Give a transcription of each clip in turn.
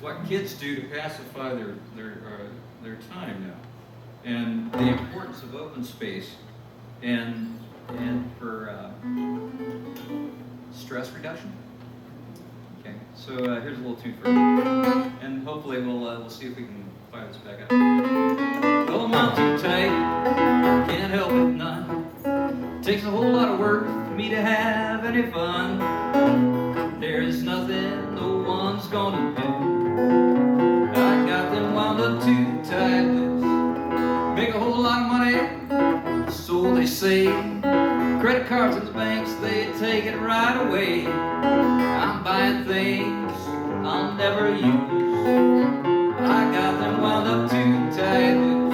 what kids do to pacify their time now, and the importance of open space, and for stress reduction. Okay, so here's a little tune for you, and hopefully we'll see if we can fire this back up. Well, I'm out too tight, can't help it none. Takes a whole lot of work for me to have any fun. There is nothing no one's gonna do. I got them wound up too tight loose. Make a whole lot of money, so they say. Credit cards in the banks, they take it right away. I'm buying things I'll never use. I got them wound up too tight loose.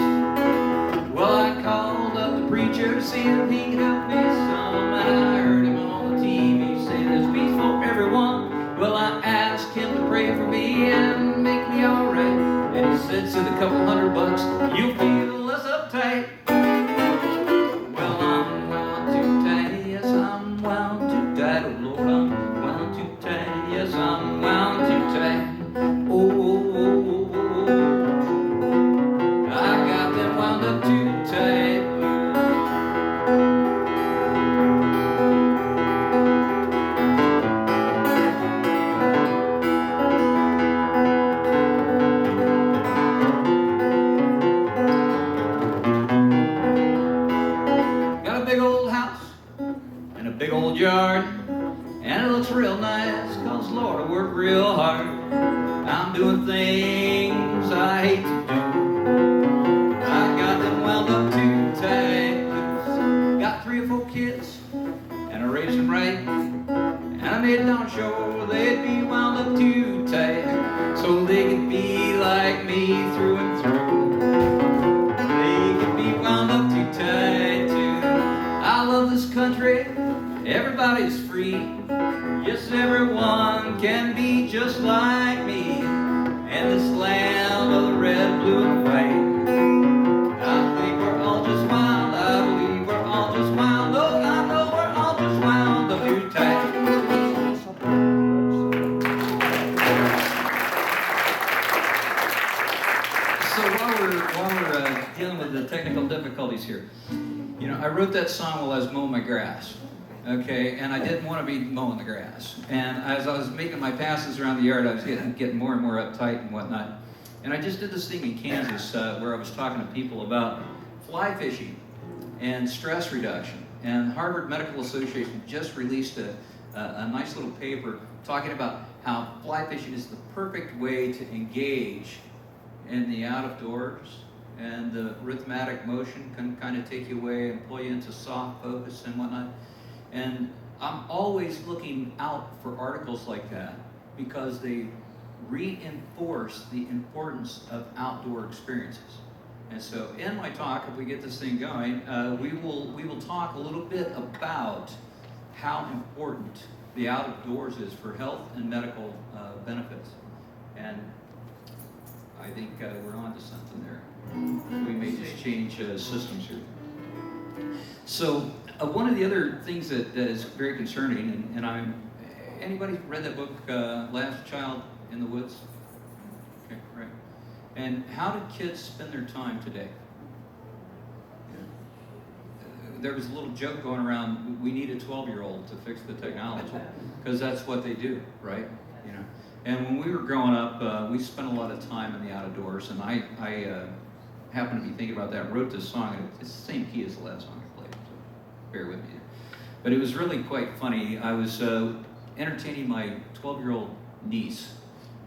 Well, I called up the preacher to see if he could help me some, and I heard him on the TV say there's peace for everyone. Well, I asked him to pray for me and make me alright, and he said, send a couple $100, you'll feel less uptight. Well, I'm wound too tight, yes, I'm wound too tight. Oh Lord, I'm wound too tight, yes, I'm wound too tight. Oh, oh, oh, oh, oh. I got them wound up too tight. Big old yard, and it looks real nice, cause Lord, I work real hard. I'm doing things I hate to do. I got them wound up too tight. Got 3 or 4 kids, and I raised them right, and I made darn sure they'd be wound up too tight, so they could be like me through and through. They could be wound up too tight too. I love this country. Everybody's free. Yes, everyone can be just like me. And this land of the red, blue, and white. I think we're all just wound. I believe we're all just wound. Oh, I know we're all just wound up too tight. So while we're dealing with the technical difficulties here, you know, I wrote that song while I was mowing my grass. Okay, and I didn't want to be mowing the grass. And as I was making my passes around the yard, I was getting more and more uptight and whatnot. And I just did this thing in Kansas where I was talking to people about fly fishing and stress reduction. And Harvard Medical Association just released a nice little paper talking about how fly fishing is the perfect way to engage in the out of doors. And the rhythmic motion can kind of take you away and pull you into soft focus and whatnot. And I'm always looking out for articles like that because they reinforce the importance of outdoor experiences. And so in my talk, if we get this thing going, we will talk a little bit about how important the outdoors is for health and medical benefits. And I think we're on to something there. We may just change systems here. So one of the other things that is very concerning, and anybody read that book, Last Child in the Woods? Okay, right. And how do kids spend their time today? There was a little joke going around, we need a 12-year-old to fix the technology, because that's what they do, right? You know. And when we were growing up, we spent a lot of time in the outdoors, and I happened to be thinking about that, wrote this song, and it's the same key as the last song I played, so bear with me. But it was really quite funny. I was entertaining my 12-year-old niece,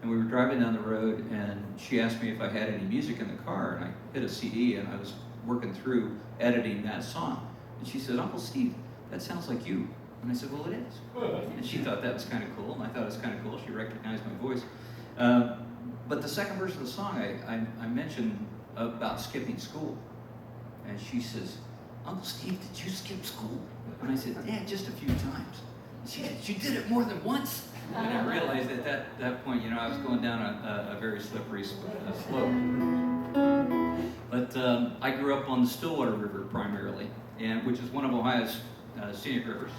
and we were driving down the road, and she asked me if I had any music in the car, and I hit a CD, and I was working through editing that song. And she said, "Uncle Steve, that sounds like you." And I said, "Well, it is." And she thought that was kind of cool, and I thought it was kind of cool. She recognized my voice. But the second verse of the song, I mentioned about skipping school. And she says, "Uncle Steve, did you skip school?" And I said, "Yeah, just a few times." And she said, "You did it more than once?" And I realized at that point, I was going down a very slippery slope. But I grew up on the Stillwater River primarily, which is one of Ohio's scenic rivers,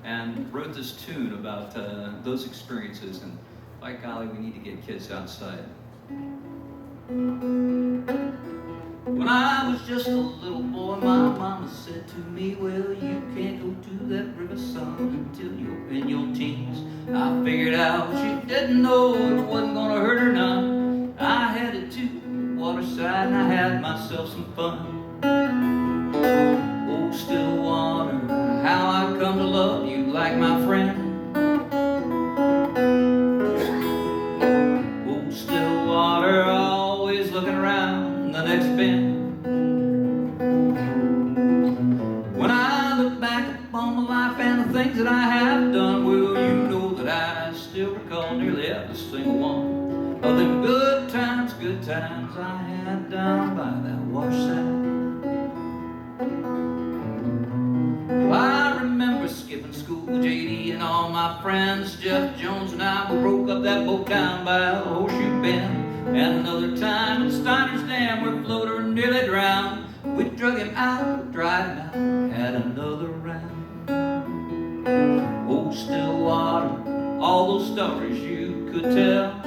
and wrote this tune about those experiences. And by golly, we need to get kids outside. When I was just a little boy, my mama said to me, well, you can't go to that river, son, until you're in your teens. I figured out she didn't know it wasn't gonna hurt her none. I headed to the waterside and I had myself some fun. Oh, still water, how I come to love you like my friend. Oh, still water, always looking around the next bend. When I look back upon my life and the things that I have done, well, you know that I still recall nearly every single one of them good times I had down by that waterside. Well, I remember skipping school with JD and all my friends, Jeff Jones and I, we broke up that boat down by Horseshoe Bend. And another time at Steiner's Dam where Floater nearly drowned. We drug him out, dried him out, had another round. Oh, still water, all those stories you could tell.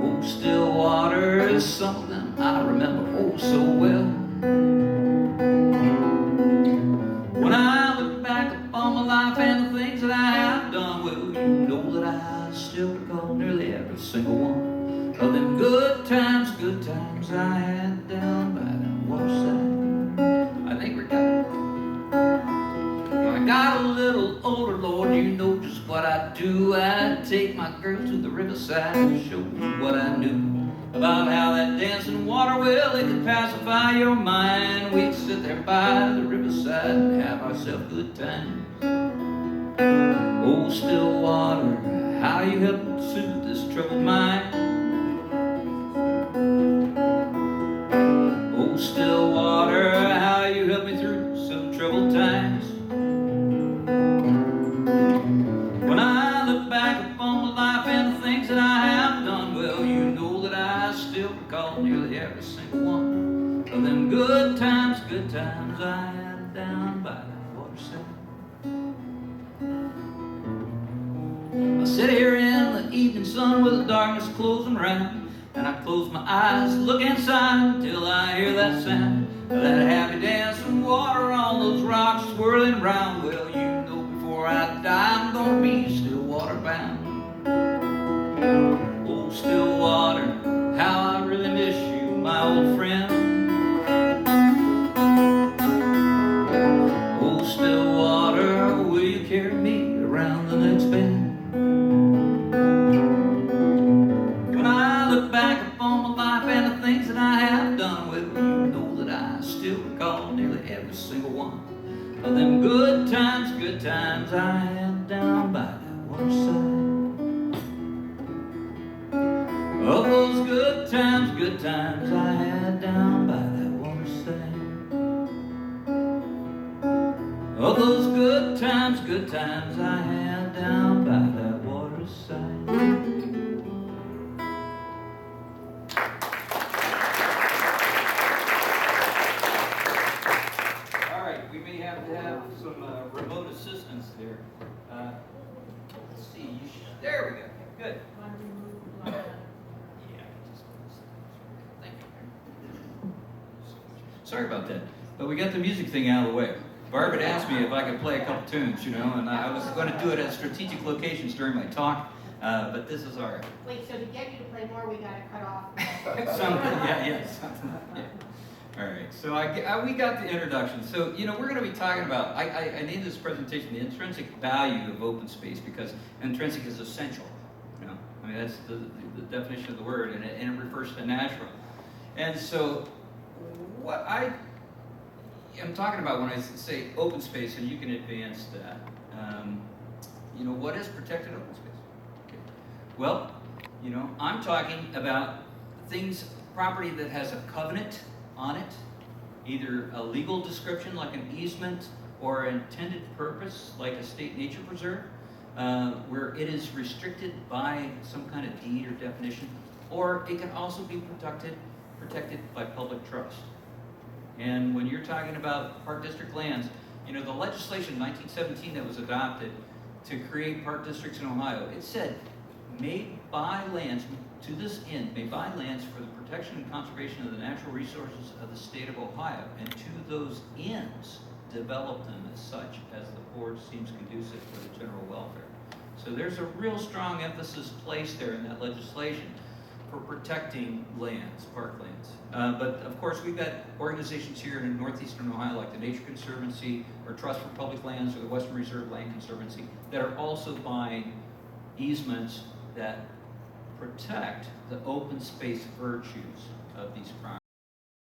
Oh, still water, some of them I remember oh so well. When I look back upon my life and the things that I have done, well, you know that I still recall nearly every single one of them good times I had down by that waterside. I think we're done. When I got a little older, Lord, you know just what I'd do. I'd take my girl to the riverside and show you what I knew about how that dancing water, well, it could pacify your mind. We'd sit there by the riverside and have ourselves good times. Oh, still water, how you help soothe this troubled mind. Oh, still water, how you help me through some troubled times. When I look back upon my life and the things that I have done, well, you know that I still recall nearly every single one of them good times I had down by that waterside. I sit here in the evening sun with the darkness closing round, and I close my eyes, look inside until I hear that sound of that happy dancing water on those rocks swirling round. Well, you know before I die I'm gonna be still water bound. Oh, still water, how I really miss you, my old friend. Oh, still water, will you carry me around the next bend? When I look back upon my life and the things that I have done, well, you know that I still recall nearly every single one of them good times I had down by that waterside. Of those good times I had down by that waterside. Of those good times I had down by that waterside. All right, we may have to have some remote assistance there. Let's see, there we go, good. Sorry about that, but we got the music thing out of the way. Barb had asked me if I could play a couple tunes, you know, and I was going to do it at strategic locations during my talk, but this is our... Wait, so to get you to play more, we got to cut off? something, something, yeah. All right, so we got the introduction. So, you know, we're going to be talking about, I named this presentation the intrinsic value of open space because intrinsic is essential, you know. I mean, that's the definition of the word, and it refers to natural. And so, what I am talking about when I say open space, and you can advance that, you know, what is protected open space? Okay. Well, you know, I'm talking about things, property that has a covenant on it, either a legal description like an easement or an intended purpose like a state nature preserve, where it is restricted by some kind of deed or definition, or it can also be protected by public trust. And when you're talking about park district lands, you know, the legislation in 1917 that was adopted to create park districts in Ohio. It said, may buy lands, to this end, may buy lands for the protection and conservation of the natural resources of the state of Ohio, and to those ends, develop them as such as the board seems conducive for the general welfare. So there's a real strong emphasis placed there in that legislation for protecting lands, parklands. But of course, we've got organizations here in northeastern Ohio, like the Nature Conservancy, or Trust for Public Lands, or the Western Reserve Land Conservancy, that are also buying easements that protect the open space virtues of these properties.